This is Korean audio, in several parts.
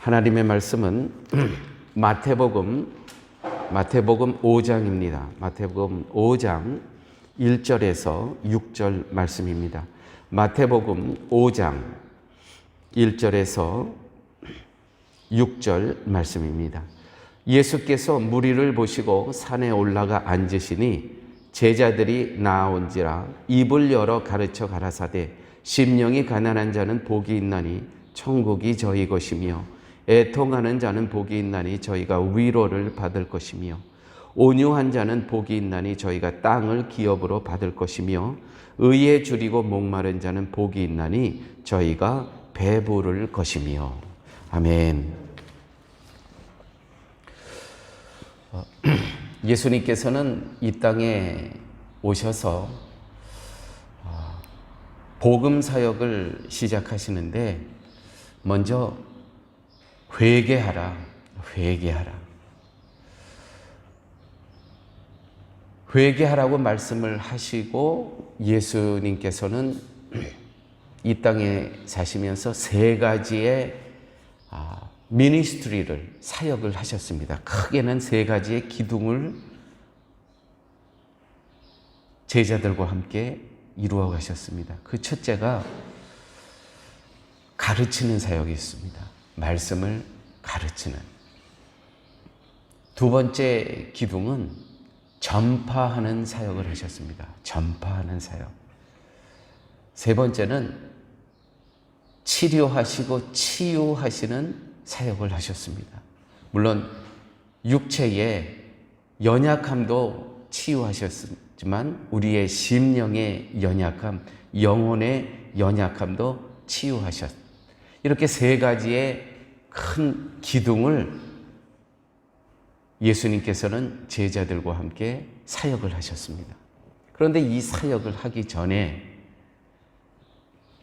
하나님의 말씀은 마태복음 5장입니다. 마태복음 5장 1절에서 6절 말씀입니다. 마태복음 5장 1절에서 6절 말씀입니다. 예수께서 무리를 보시고 산에 올라가 앉으시니 제자들이 나아온지라 입을 열어 가르쳐 가라사대 심령이 가난한 자는 복이 있나니 천국이 저희 것이며 애통하는 자는 복이 있나니 저희가 위로를 받을 것이며 온유한 자는 복이 있나니 저희가 땅을 기업으로 받을 것이며 의에 줄이고 목마른 자는 복이 있나니 저희가 배부를 것이며. 아멘. 예수님께서는 이 땅에 오셔서 복음 사역을 시작하시는데 먼저 회개하라. 회개하라고 말씀을 하시고 예수님께서는 이 땅에 사시면서 세 가지의 미니스트리를 사역을 하셨습니다. 크게는 세 가지의 기둥을 제자들과 함께 이루어 가셨습니다. 그 첫째가 가르치는 사역이었습니다. 말씀을 가르치는. 두 번째 기둥은 전파하는 사역을 하셨습니다. 전파하는 사역. 세 번째는 치료하시고 치유하시는 사역을 하셨습니다. 물론 육체의 연약함도 치유하셨지만 우리의 심령의 연약함, 영혼의 연약함도 치유하셨습니다. 이렇게 세 가지의 큰 기둥을 예수님께서는 제자들과 함께 사역을 하셨습니다. 그런데 이 사역을 하기 전에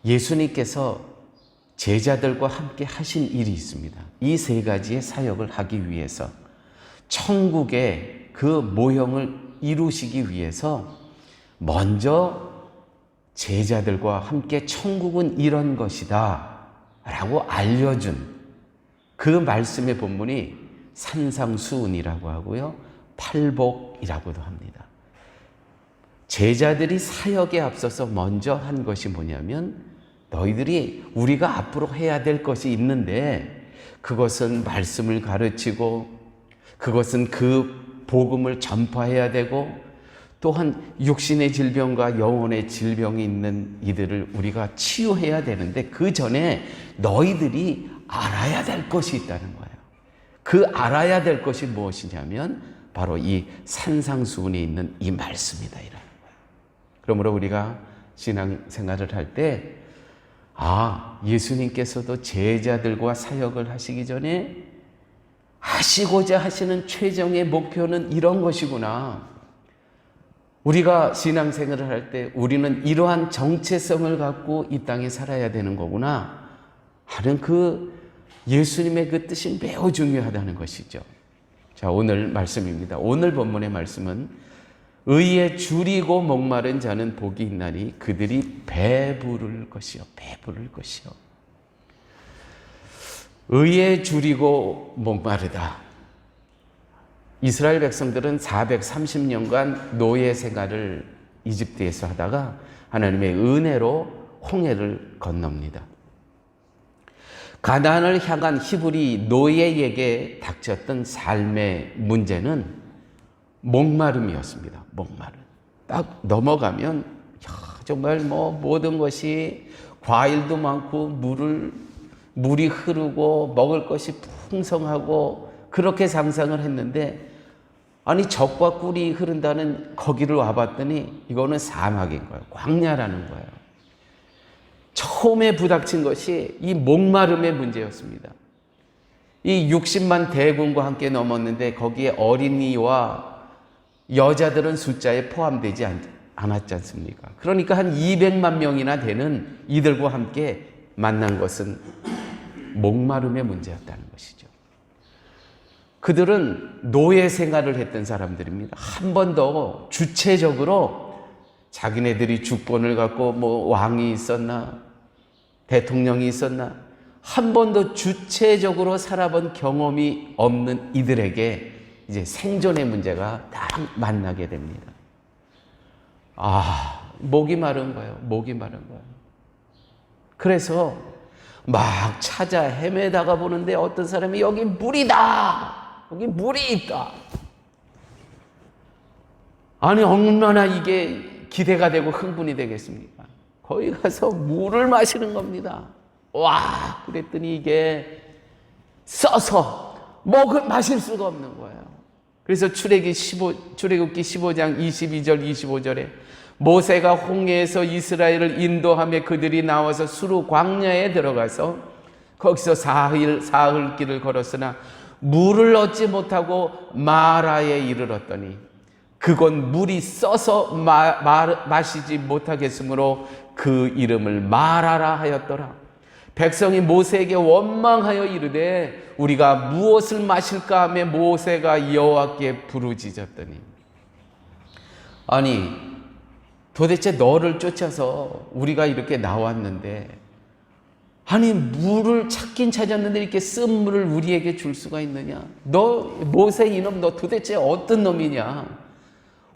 예수님께서 제자들과 함께 하신 일이 있습니다. 이 세 가지의 사역을 하기 위해서 천국의 그 모형을 이루시기 위해서 먼저 제자들과 함께 천국은 이런 것이다 라고 알려준 그 말씀의 본문이 산상수훈이라고 하고요, 팔복이라고도 합니다. 제자들이 사역에 앞서서 먼저 한 것이 뭐냐면 너희들이 우리가 앞으로 해야 될 것이 있는데 그것은 말씀을 가르치고 그것은 그 복음을 전파해야 되고 또한 육신의 질병과 영혼의 질병이 있는 이들을 우리가 치유해야 되는데 그 전에 너희들이 알아야 될 것이 있다는 거예요. 그 알아야 될 것이 무엇이냐면 바로 이 산상수훈에 있는 이 말씀이다 이라는 거예요. 그러므로 우리가 신앙생활을 할 때 예수님께서도 제자들과 사역을 하시기 전에 하시고자 하시는 최종의 목표는 이런 것이구나. 우리가 신앙생활을 할 때 우리는 이러한 정체성을 갖고 이 땅에 살아야 되는 거구나 하는 그 예수님의 그 뜻이 매우 중요하다는 것이죠. 자, 오늘 말씀입니다. 오늘 본문의 말씀은 의에 줄이고 목마른 자는 복이 있나니 그들이 배부를 것이요. 배부를 것이요. 의에 줄이고 목마르다. 이스라엘 백성들은 430년간 노예 생활을 이집트에서 하다가 하나님의 은혜로 홍해를 건넙니다. 가나안을 향한 히브리 노예에게 닥쳤던 삶의 문제는 목마름이었습니다. 목마름. 딱 넘어가면 정말 모든 것이 과일도 많고 물이 흐르고 먹을 것이 풍성하고 그렇게 상상을 했는데 아니 적과 꿀이 흐른다는 거기를 와봤더니 이거는 사막인 거예요. 광야라는 거예요. 처음에 부닥친 것이 이 목마름의 문제였습니다. 이 60만 대군과 함께 넘었는데 거기에 어린이와 여자들은 숫자에 포함되지 않았지 않습니까? 그러니까 한 200만 명이나 되는 이들과 함께 만난 것은 목마름의 문제였다는 것이죠. 그들은 노예 생활을 했던 사람들입니다. 한 번도 주체적으로 자기네들이 주권을 갖고 왕이 있었나 대통령이 있었나 한 번도 주체적으로 살아본 경험이 없는 이들에게 이제 생존의 문제가 딱 만나게 됩니다. 목이 마른 거예요. 목이 마른 거예요. 그래서 막 찾아 헤매다가 보는데 어떤 사람이 여기 물이다! 여기 물이 있다! 아니, 얼마나 이게 기대가 되고 흥분이 되겠습니까? 거기 가서 물을 마시는 겁니다. 와, 그랬더니 이게 써서 마실 수가 없는 거예요. 그래서 출애굽기 15장 22절 25절에 모세가 홍해에서 이스라엘을 인도하며 그들이 나와서 수르 광야에 들어가서 거기서 사흘 길을 걸었으나 물을 얻지 못하고 마라에 이르렀더니 그곳 물이 써서 마시지 못하겠으므로 그 이름을 마라라 하였더라. 백성이 모세에게 원망하여 이르되 우리가 무엇을 마실까 하며 모세가 여호와께 부르짖었더니, 아니 도대체 너를 쫓아서 우리가 이렇게 나왔는데, 아니 물을 찾긴 찾았는데 이렇게 쓴 물을 우리에게 줄 수가 있느냐? 너 모세 이놈, 너 도대체 어떤 놈이냐?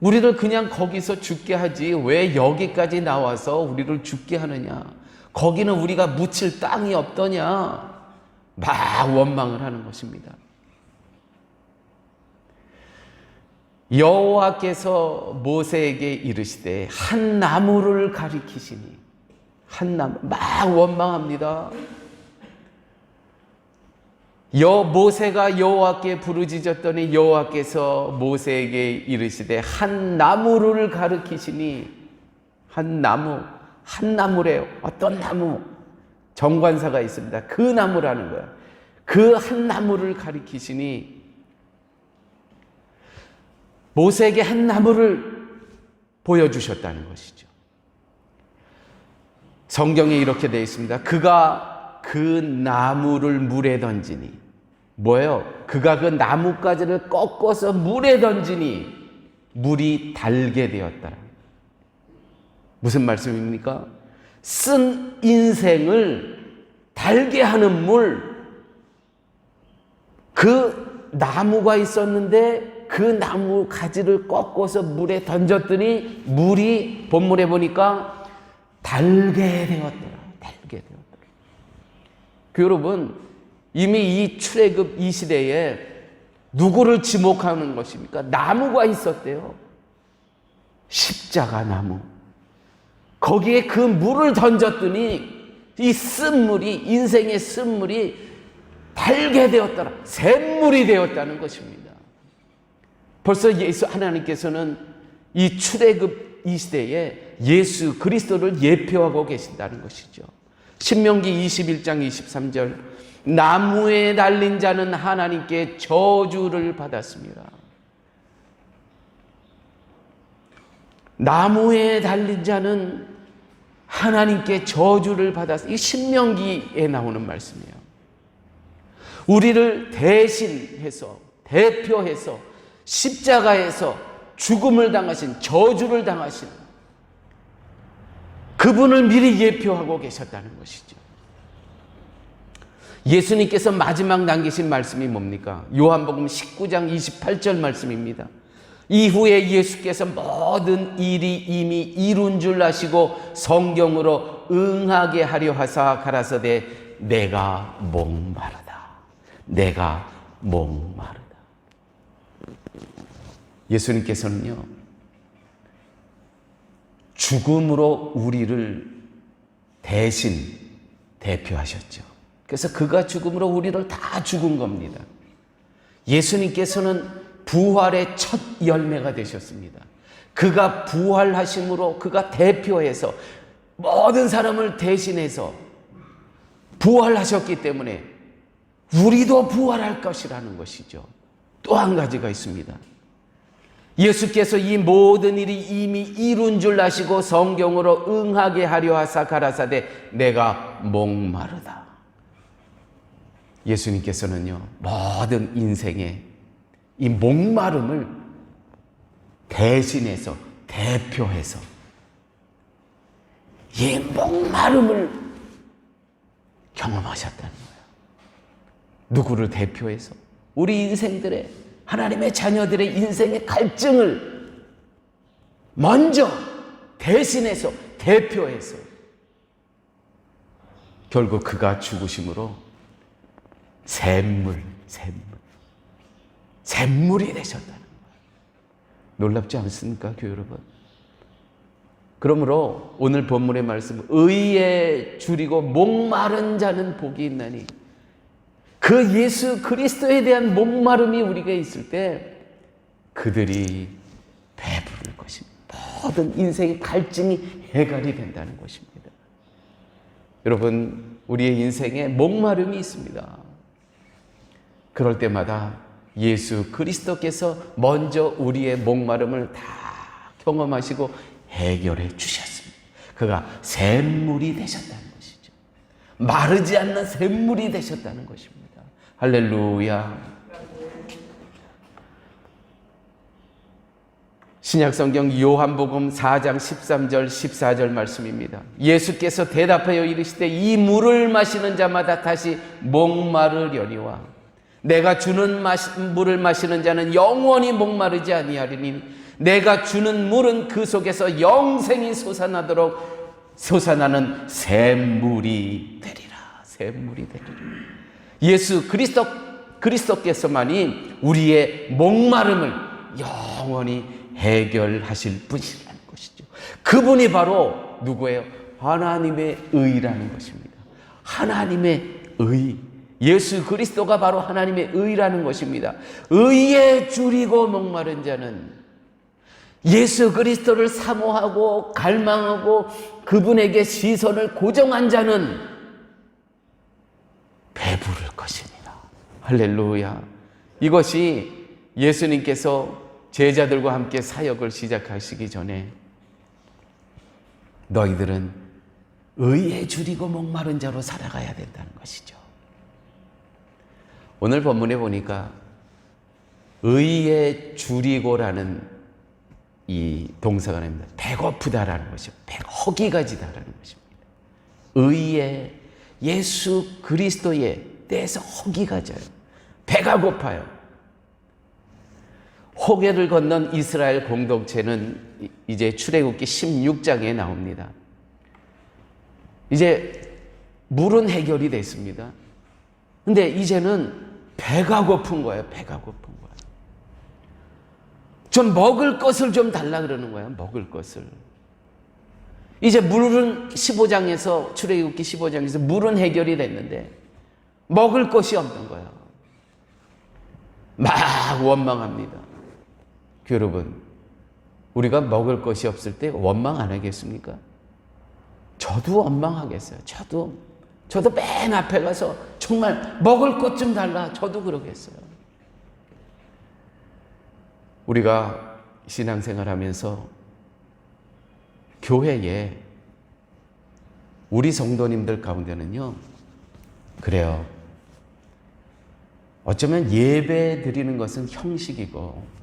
우리를 그냥 거기서 죽게 하지 왜 여기까지 나와서 우리를 죽게 하느냐? 거기는 우리가 묻힐 땅이 없더냐? 막 원망을 하는 것입니다. 여호와께서 모세에게 이르시되 한 나무를 가리키시니, 한 나무, 막 원망합니다. 모세가 여호와께 부르짖었더니 여호와께서 모세에게 이르시되 한 나무를 가리키시니, 한 나무래요. 어떤 나무? 정관사가 있습니다. 그 나무라는 거야. 그 한 나무를 가리키시니, 모세에게 한 나무를 보여주셨다는 것이죠. 성경에 이렇게 되어 있습니다. 그가 그 나무를 물에 던지니, 뭐예요? 그가 그 나뭇가지를 꺾어서 물에 던지니 물이 달게 되었더라. 무슨 말씀입니까? 쓴 인생을 달게 하는 물. 그 나무가 있었는데 그 나무 가지를 꺾어서 물에 던졌더니 물이 본문에 보니까 달게 되었더라. 달게 되었더라. 여러분, 이미 이 출애굽 이 시대에 누구를 지목하는 것입니까? 나무가 있었대요. 십자가 나무. 거기에 그 물을 던졌더니 이 쓴물이, 인생의 쓴물이 달게 되었더라. 샘물이 되었다는 것입니다. 벌써 하나님께서는 이 출애굽 이 시대에 예수 그리스도를 예표하고 계신다는 것이죠. 신명기 21장 23절, 나무에 달린 자는 하나님께 저주를 받았습니다. 나무에 달린 자는 하나님께 저주를 받았습니다. 이 신명기에 나오는 말씀이에요. 우리를 대신해서, 대표해서 십자가에서 죽음을 당하신, 저주를 당하신 그분을 미리 예표하고 계셨다는 것이죠. 예수님께서 마지막 남기신 말씀이 뭡니까? 요한복음 19장 28절 말씀입니다. 이후에 예수께서 모든 일이 이미 이룬 줄 아시고 성경으로 응하게 하려 하사 가라사대 내가 목마르다. 내가 목마르다. 예수님께서는요, 죽음으로 우리를 대신 대표하셨죠. 그래서 그가 죽음으로 우리를 다 죽은 겁니다. 예수님께서는 부활의 첫 열매가 되셨습니다. 그가 부활하심으로 그가 대표해서 모든 사람을 대신해서 부활하셨기 때문에 우리도 부활할 것이라는 것이죠. 또 한 가지가 있습니다. 예수께서 이 모든 일이 이미 이룬 줄 아시고 성경으로 응하게 하려 하사 가라사대 내가 목마르다. 예수님께서는요, 모든 인생의 이 목마름을 대신해서, 대표해서 이 목마름을 경험하셨다는 거예요. 누구를 대표해서? 우리 인생들의, 하나님의 자녀들의 인생의 갈증을 먼저 대신해서, 대표해서 결국 그가 죽으심으로 샘물이 되셨다는 거예요. 놀랍지 않습니까, 교회 여러분? 그러므로 오늘 본문의 말씀, 의에 줄이고 목마른 자는 복이 있나니, 그 예수 그리스도에 대한 목마름이 우리가 있을 때 그들이 배부를 것입니다. 모든 인생의 갈증이 해결이 된다는 것입니다. 여러분, 우리의 인생에 목마름이 있습니다. 그럴 때마다 예수 그리스도께서 먼저 우리의 목마름을 다 경험하시고 해결해 주셨습니다. 그가 샘물이 되셨다는 것이죠. 마르지 않는 샘물이 되셨다는 것입니다. 할렐루야. 신약성경 요한복음 4장 13절 14절 말씀입니다. 예수께서 대답하여 이르시되 이 물을 마시는 자마다 다시 목마르려니와 내가 주는 물을 마시는 자는 영원히 목마르지 아니하리니 내가 주는 물은 그 속에서 영생이 솟아나는 샘물이 되리라. 샘물이 되리라. 예수 그리스도께서만이 우리의 목마름을 영원히 해결하실 분이라는 것이죠. 그분이 바로 누구예요? 하나님의 의라는 것입니다. 하나님의 의. 예수 그리스도가 바로 하나님의 의라는 것입니다. 의에 줄이고 목마른 자는, 예수 그리스도를 사모하고 갈망하고 그분에게 시선을 고정한 자는 배부를 것입니다. 할렐루야. 이것이 예수님께서 제자들과 함께 사역을 시작하시기 전에 너희들은 의에 줄이고 목마른 자로 살아가야 된다는 것이죠. 오늘 본문에 보니까 의에 줄이고라는 이 동사가 나옵니다. 배고프다라는 것이죠. 허기가 지다라는 것입니다. 의에, 예수 그리스도에 대해서 허기가 져요. 배가 고파요. 호계를 건넌 이스라엘 공동체는 이제 출애굽기 16장에 나옵니다. 이제 물은 해결이 됐습니다. 근데 이제는 배가 고픈 거예요. 배가 고픈 거예요. 좀 먹을 것을 좀 달라 그러는 거예요. 먹을 것을. 이제 물은 15장에서, 출애굽기 15장에서 물은 해결이 됐는데 먹을 것이 없는 거예요. 막 원망합니다. 여러분, 우리가 먹을 것이 없을 때 원망 안 하겠습니까? 저도 원망하겠어요. 저도 맨 앞에 가서 정말 먹을 것 좀 달라. 저도 그러겠어요. 우리가 신앙생활 하면서 교회에 우리 성도님들 가운데는요, 그래요. 어쩌면 예배 드리는 것은 형식이고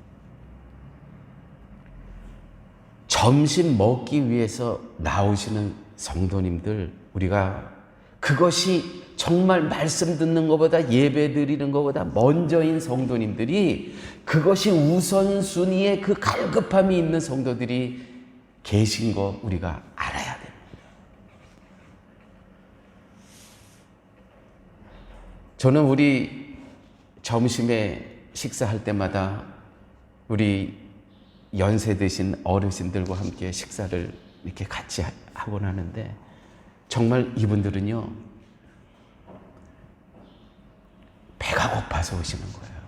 점심 먹기 위해서 나오시는 성도님들, 우리가 그것이 정말 말씀 듣는 것보다, 예배 드리는 것보다 먼저인 성도님들이, 그것이 우선순위에 그 갈급함이 있는 성도들이 계신 거 우리가 알아야 됩니다. 저는 우리 점심에 식사할 때마다 우리 연세 드신 어르신들과 함께 식사를 이렇게 같이 하곤 하는데, 정말 이분들은요, 배가 고파서 오시는 거예요.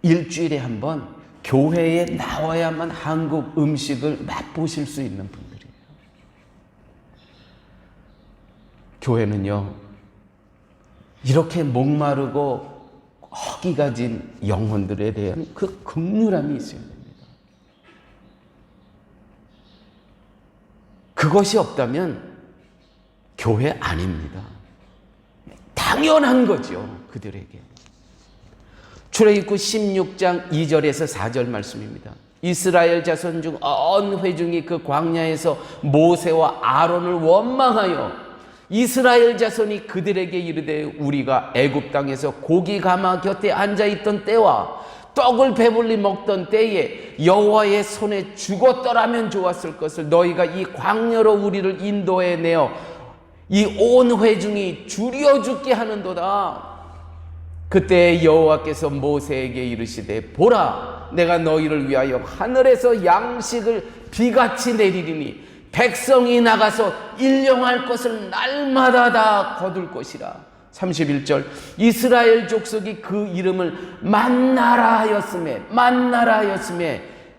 일주일에 한 번 교회에 나와야만 한국 음식을 맛보실 수 있는 분들이에요. 교회는요, 이렇게 목마르고 허기가 진 영혼들에 대한 그 긍휼함이 있어야 됩니다. 그것이 없다면 교회 아닙니다. 당연한 거죠, 그들에게. 출애굽기 16장 2절에서 4절 말씀입니다. 이스라엘 자손 중 언 회중이 그 광야에서 모세와 아론을 원망하여 이스라엘 자손이 그들에게 이르되 우리가 애굽 땅에서 고기 가마 곁에 앉아있던 때와 떡을 배불리 먹던 때에 여호와의 손에 죽었더라면 좋았을 것을 너희가 이 광야로 우리를 인도해 내어 이 온 회중이 줄여 죽게 하는도다. 그때 여호와께서 모세에게 이르시되 보라, 내가 너희를 위하여 하늘에서 양식을 비같이 내리리니 백성이 나가서 일용할 것을 날마다 다 거둘 것이라. 31절 이스라엘 족속이 그 이름을 만나라 하였음에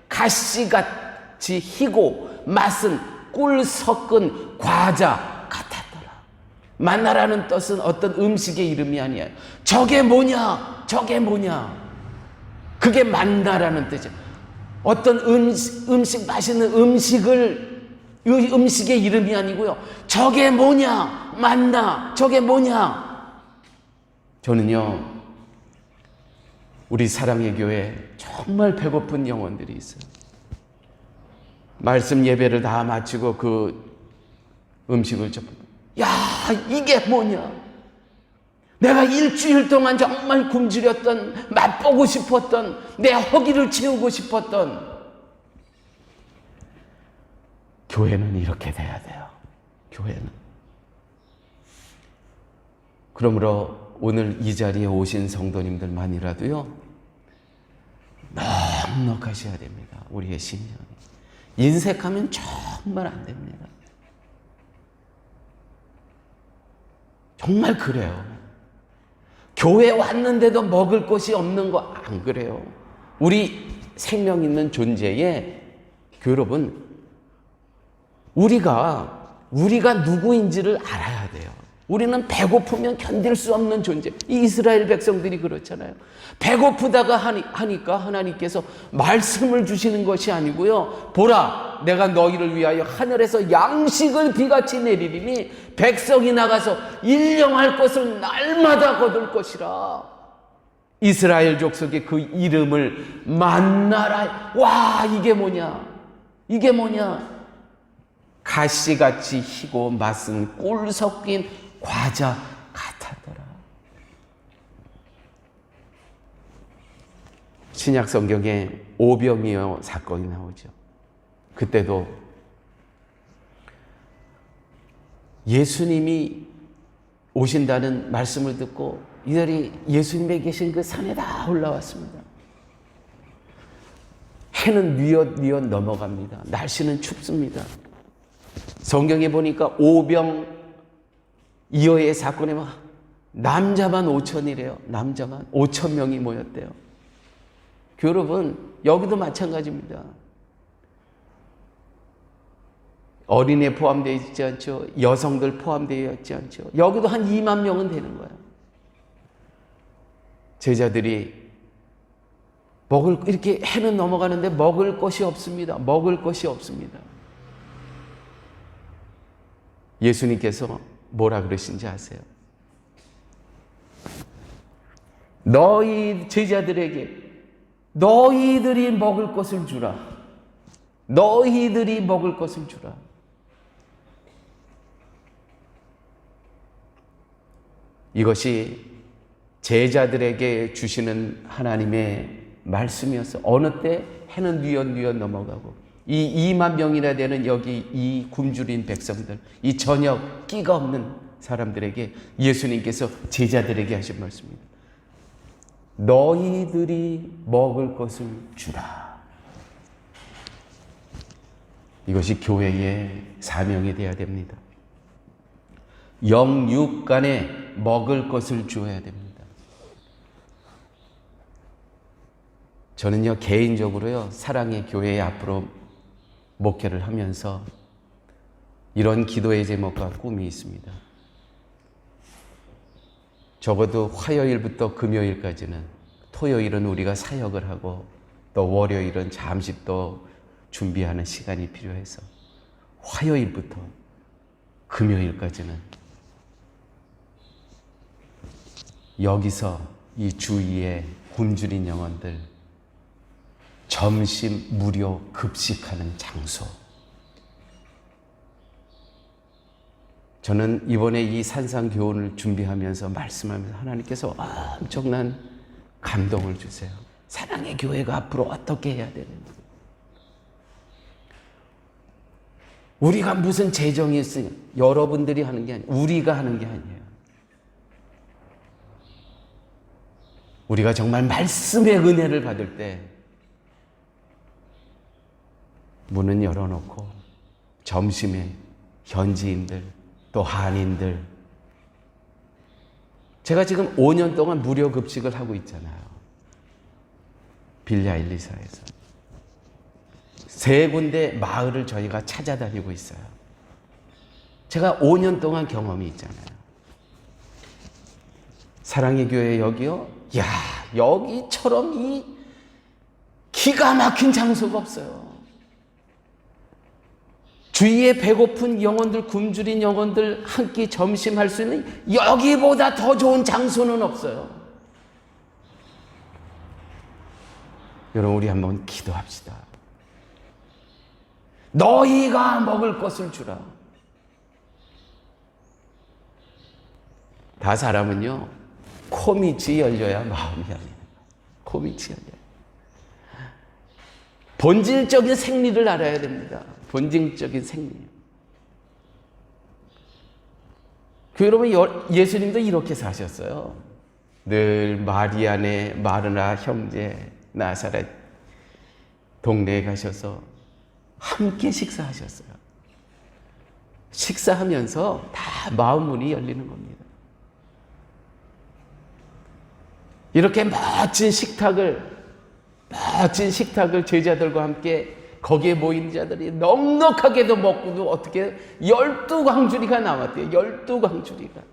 가시같이 희고 맛은 꿀 섞은 과자 같았더라. 만나라는 뜻은 어떤 음식의 이름이 아니야. 저게 뭐냐? 그게 만나라는 뜻이야. 어떤 음식 맛있는 음식의 이름이 아니고요. 저게 뭐냐? 만나. 저게 뭐냐? 저는요, 우리 사랑의 교회 정말 배고픈 영혼들이 있어요. 말씀 예배를 다 마치고 그 음식을 좀, 야, 이게 뭐냐? 내가 일주일 동안 정말 굶주렸던, 맛보고 싶었던, 내 허기를 채우고 싶었던, 교회는 이렇게 돼야 돼요. 교회는. 그러므로 오늘 이 자리에 오신 성도님들만이라도요, 넉넉하셔야 됩니다. 우리의 심령이. 인색하면 정말 안 됩니다. 정말 그래요. 교회 왔는데도 먹을 것이 없는 거 안 그래요. 우리 생명 있는 존재에, 여러분, 우리가 누구인지를 알아야 돼요. 우리는 배고프면 견딜 수 없는 존재. 이 이스라엘 백성들이 그렇잖아요. 배고프다가 하니까 하나님께서 말씀을 주시는 것이 아니고요. 보라, 내가 너희를 위하여 하늘에서 양식을 비같이 내리리니 백성이 나가서 일용할 것을 날마다 거둘 것이라. 이스라엘 족속의 그 이름을 만나라. 와, 이게 뭐냐? 가시같이 희고 맛은 꿀 섞인 과자 같았더라. 신약 성경에 오병이어 사건이 나오죠. 그때도 예수님이 오신다는 말씀을 듣고 이들이 예수님이 계신 그 산에 다 올라왔습니다. 해는 뉘엿뉘엿 넘어갑니다. 날씨는 춥습니다. 성경에 보니까 오병이어의 사건에 막 남자만 5천이래요. 남자만 5천 명이 모였대요. 여러분, 여기도 마찬가지입니다. 어린애 포함되어 있지 않죠. 여성들 포함되어 있지 않죠. 여기도 한 2만 명은 되는 거예요. 제자들이 이렇게 해는 넘어가는데 먹을 것이 없습니다. 예수님께서 뭐라 그러신지 아세요? 너희 제자들에게 너희들이 먹을 것을 주라. 이것이 제자들에게 주시는 하나님의 말씀이었어. 어느 때 해는 뉘엿뉘엿 넘어가고 이 2만 명이나 되는 여기 이 굶주린 백성들, 이 전혀 끼가 없는 사람들에게 예수님께서 제자들에게 하신 말씀입니다. 너희들이 먹을 것을 주라. 이것이 교회의 사명이 되어야 됩니다. 영육 간에 먹을 것을 주어야 됩니다. 저는요, 개인적으로요, 사랑의 교회에 앞으로 목회를 하면서 이런 기도의 제목과 꿈이 있습니다. 적어도 화요일부터 금요일까지는, 토요일은 우리가 사역을 하고 또 월요일은 잠시 또 준비하는 시간이 필요해서 화요일부터 금요일까지는 여기서 이 주위에 굶주린 영혼들 점심 무료 급식하는 장소, 저는 이번에 이 산상교훈을 준비하면서 말씀하면서 하나님께서 엄청난 감동을 주세요. 사랑의 교회가 앞으로 어떻게 해야 되는지. 우리가 무슨 재정이 있으냐, 여러분들이 하는 게 아니에요. 우리가 하는 게 아니에요. 우리가 정말 말씀의 은혜를 받을 때 문은 열어놓고 점심에 현지인들 또 한인들, 제가 지금 5년 동안 무료 급식을 하고 있잖아요. 빌리 아일리사에서 3군데 마을을 저희가 찾아다니고 있어요. 제가 5년 동안 경험이 있잖아요. 사랑의 교회 여기요? 야, 여기처럼 이 기가 막힌 장소가 없어요. 주위에 배고픈 영혼들, 굶주린 영혼들 한 끼 점심할 수 있는 여기보다 더 좋은 장소는 없어요. 여러분, 우리 한번 기도합시다. 너희가 먹을 것을 주라. 다 사람은요, 코밑이 열려야 마음이 열리는 거예요. 코밑이 열려요. 본질적인 생리를 알아야 됩니다. 본질적인 생리. 여러분, 예수님도 이렇게 사셨어요. 늘 마리아네 마르나 형제 나사렛 동네에 가셔서 함께 식사하셨어요. 식사하면서 다 마음 문이 열리는 겁니다. 이렇게 멋진 식탁을 제자들과 함께 거기에 모인 자들이 넉넉하게도 먹고도 어떻게 12광주리가 남았대요. 12광주리가.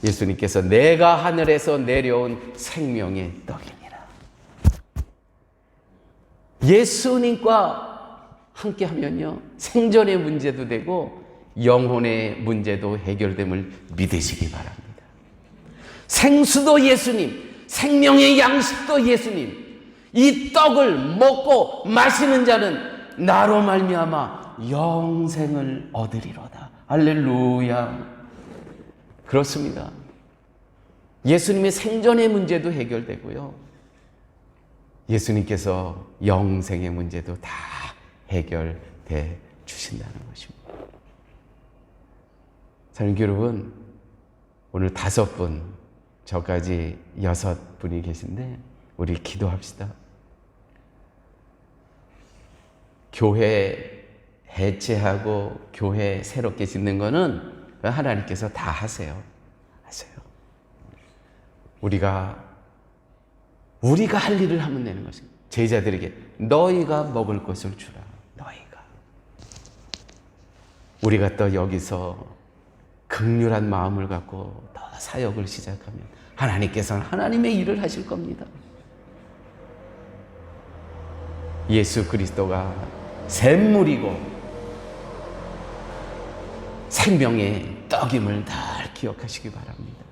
예수님께서 내가 하늘에서 내려온 생명의 떡이니라. 예수님과 함께 하면요, 생존의 문제도 되고 영혼의 문제도 해결됨을 믿으시기 바랍니다. 생수도 예수님, 생명의 양식도 예수님. 이 떡을 먹고 마시는 자는 나로 말미암아 영생을 얻으리로다. 할렐루야. 그렇습니다. 예수님의 생존의 문제도 해결되고요, 예수님께서 영생의 문제도 다 해결돼 주신다는 것입니다. 사랑하는 여러분, 오늘 5분, 저까지 6분이 계신데 우리 기도합시다. 교회 해체하고 교회 새롭게 짓는 거는 하나님께서 다 하세요. 우리가 할 일을 하면 되는 것입니다. 제자들에게 너희가 먹을 것을 주라. 너희가. 우리가 또 여기서 긍휼한 마음을 갖고 더 사역을 시작하면 하나님께서는 하나님의 일을 하실 겁니다. 예수 그리스도가 샘물이고 생명의 떡임을 다 기억하시기 바랍니다.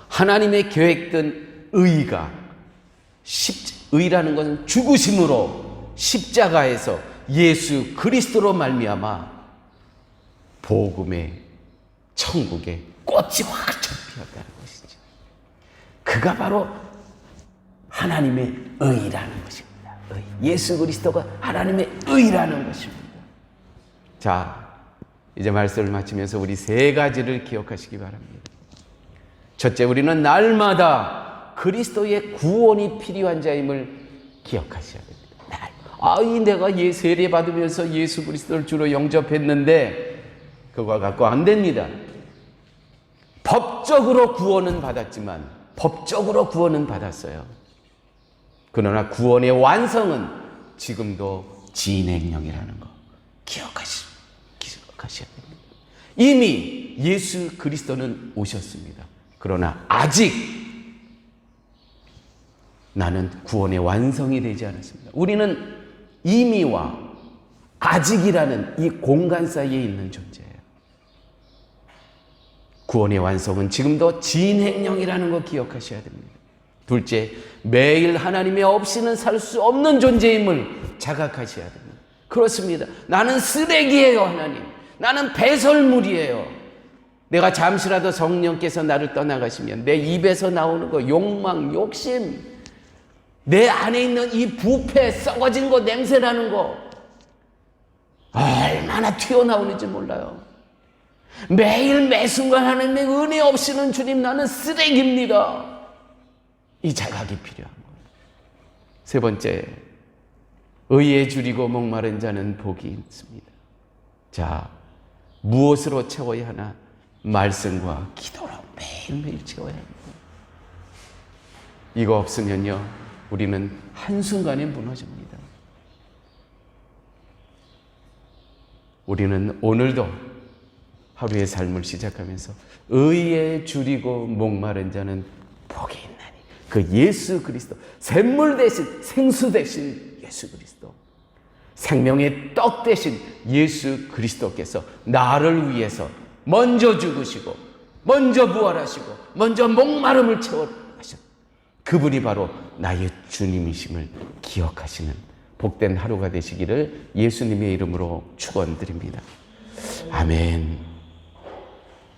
하나님의 계획된 의가, 의라는 것은 죽으심으로 십자가에서 예수 그리스도로 말미암아 복음의 천국의 꽃이 활짝 피었다는 것이죠. 그가 바로 하나님의 의라는 것입니다. 예수 그리스도가 하나님의 의라는 것입니다. 자, 이제 말씀을 마치면서 우리 3가지를 기억하시기 바랍니다. 첫째, 우리는 날마다 그리스도의 구원이 필요한 자임을 기억하셔야 됩니다. 내가 세례 받으면서 예수 그리스도를 주로 영접했는데 그거 갖고 안 됩니다. 법적으로 구원은 받았어요. 그러나 구원의 완성은 지금도 진행형이라는 거 기억하셔야 됩니다. 이미 예수 그리스도는 오셨습니다. 그러나 아직 나는 구원의 완성이 되지 않았습니다. 우리는 이미와 아직이라는 이 공간 사이에 있는 존재예요. 구원의 완성은 지금도 진행형이라는 거 기억하셔야 됩니다. 둘째, 매일 하나님의 없이는 살 수 없는 존재임을 자각하셔야 됩니다. 그렇습니다. 나는 쓰레기예요, 하나님. 나는 배설물이에요. 내가 잠시라도 성령께서 나를 떠나가시면 내 입에서 나오는 거, 욕망, 욕심, 내 안에 있는 이 부패, 썩어진 거, 냄새나는 거 얼마나 튀어나오는지 몰라요. 매일 매순간 하나님의 은혜 없이는 주님 나는 쓰레기입니다. 이 자각이 필요한 거예요. 세 번째, 의에 줄이고 목마른 자는 복이 있습니다. 자, 무엇으로 채워야 하나? 말씀과 기도로 매일매일 채워야 합니다. 이거 없으면요, 우리는 한순간에 무너집니다. 우리는 오늘도 하루의 삶을 시작하면서 의에 줄이고 목마른 자는 복이 있나니, 그 예수 그리스도, 샘물 대신 생수 대신 예수 그리스도, 생명의 떡 대신 예수 그리스도께서 나를 위해서 먼저 죽으시고 먼저 부활하시고 먼저 목마름을 채워하셨, 그분이 바로 나의 주님이심을 기억하시는 복된 하루가 되시기를 예수님의 이름으로 축원드립니다. 아멘.